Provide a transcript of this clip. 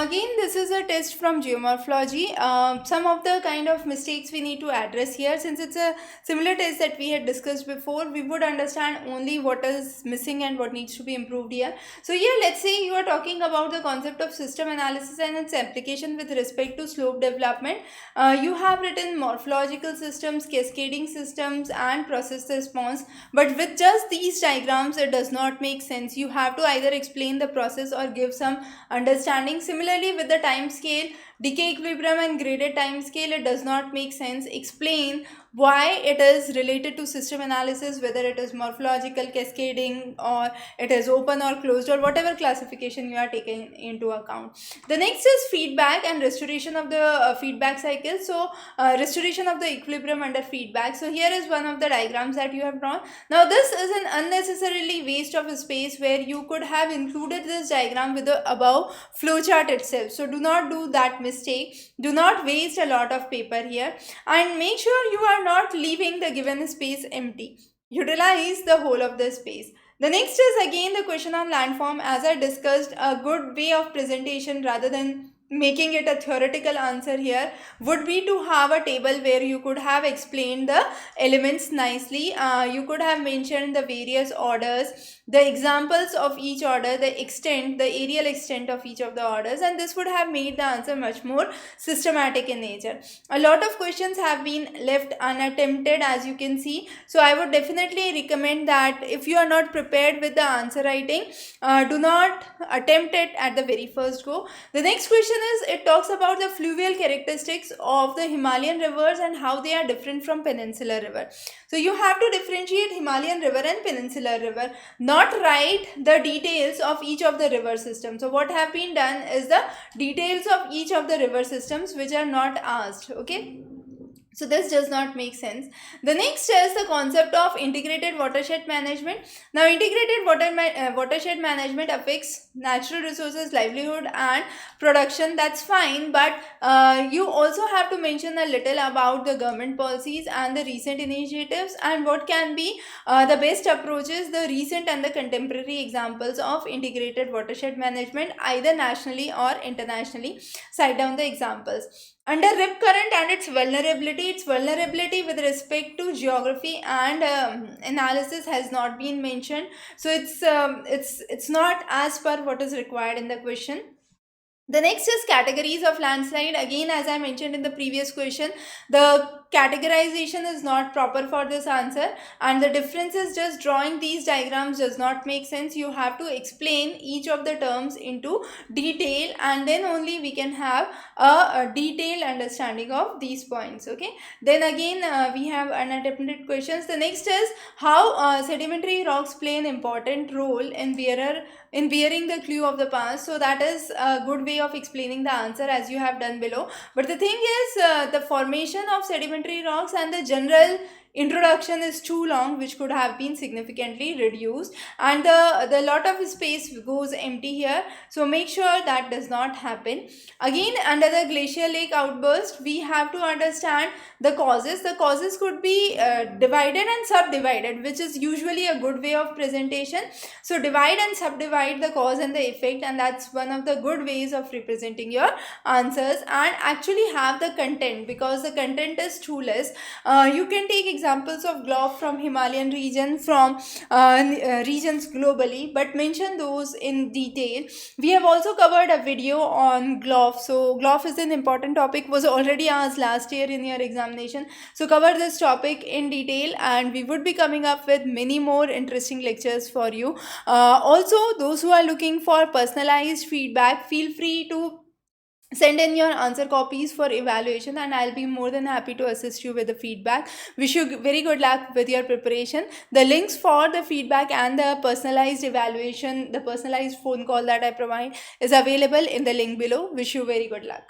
again, this is a test from geomorphology. Some of the kind of mistakes we need to address here, since it's a similar test that we had discussed before, we would understand only what is missing and what needs to be improved here. So here, let's say you are talking about the concept of system analysis and its application with respect to slope development. You have written morphological systems, cascading systems, and process response, but with just these diagrams, it does not make sense. You have to either explain the process or give some understanding. Similarly, with the time scale, decay equilibrium and graded time scale, it does not make sense. Explain why it is related to system analysis, whether it is morphological, cascading, or it is open or closed, or whatever classification you are taking into account. The next is feedback and restoration of the feedback cycle. So restoration of the equilibrium under feedback. So here is one of the diagrams that you have drawn. Now this is an unnecessarily waste of a space where you could have included this diagram with the above flowchart itself. So do not do that mistake. Do not waste a lot of paper here, and make sure you are not leaving the given space empty. Utilize the whole of the space. The next is again the question on landform. As I discussed, a good way of presentation rather than making it a theoretical answer here would be to have a table where you could have explained the elements nicely. You could have mentioned the various orders, the examples of each order, the extent, the areal extent of each of the orders, and this would have made the answer much more systematic in nature. A lot of questions have been left unattempted, as you can see. So I would definitely recommend that if you are not prepared with the answer writing, do not attempt it at the very first go. The next question is, it talks about the fluvial characteristics of the Himalayan rivers and how they are different from peninsular river. So you have to differentiate Himalayan river and peninsular river, not write the details of each of the river systems. So what have been done is the details of each of the river systems which are not asked. Okay. So this does not make sense. The next is the concept of integrated watershed management. Now integrated watershed management affects natural resources, livelihood and production. That's fine, but you also have to mention a little about the government policies and the recent initiatives and what can be the best approaches, the recent and the contemporary examples of integrated watershed management either nationally or internationally. Cite down the examples. Under rip current and its vulnerability with respect to geography and analysis has not been mentioned. So it's not as per what is required in the question. The next is categories of landslide. Again, as I mentioned in the previous question, the categorization is not proper for this answer, and the difference is just drawing these diagrams does not make sense. You have to explain each of the terms into detail, and then only we can have a detailed understanding of these points. Okay. Then again, we have unattempted questions. The next is how sedimentary rocks play an important role in bearing the clue of the past. So that is a good way of explaining the answer as you have done below. But the thing is, the formation of sedimentary rocks and the general introduction is too long, which could have been significantly reduced, and the lot of space goes empty here. So make sure that does not happen. Again, under the glacial lake outburst, we have to understand the causes. The causes could be divided and subdivided, which is usually a good way of presentation. So divide and subdivide the cause and the effect, and that's one of the good ways of representing your answers, and actually have the content, because the content is too less. You can take examples of GLOF from Himalayan region, from regions globally, but mention those in detail. We have also covered a video on GLOF. So GLOF is an important topic, was already asked last year in your examination. So cover this topic in detail, and we would be coming up with many more interesting lectures for you. Also, those who are looking for personalized feedback, feel free to send in your answer copies for evaluation, and I'll be more than happy to assist you with the feedback. Wish you very good luck with your preparation. The links for the feedback and the personalized evaluation, the personalized phone call that I provide, is available in the link below. Wish you very good luck.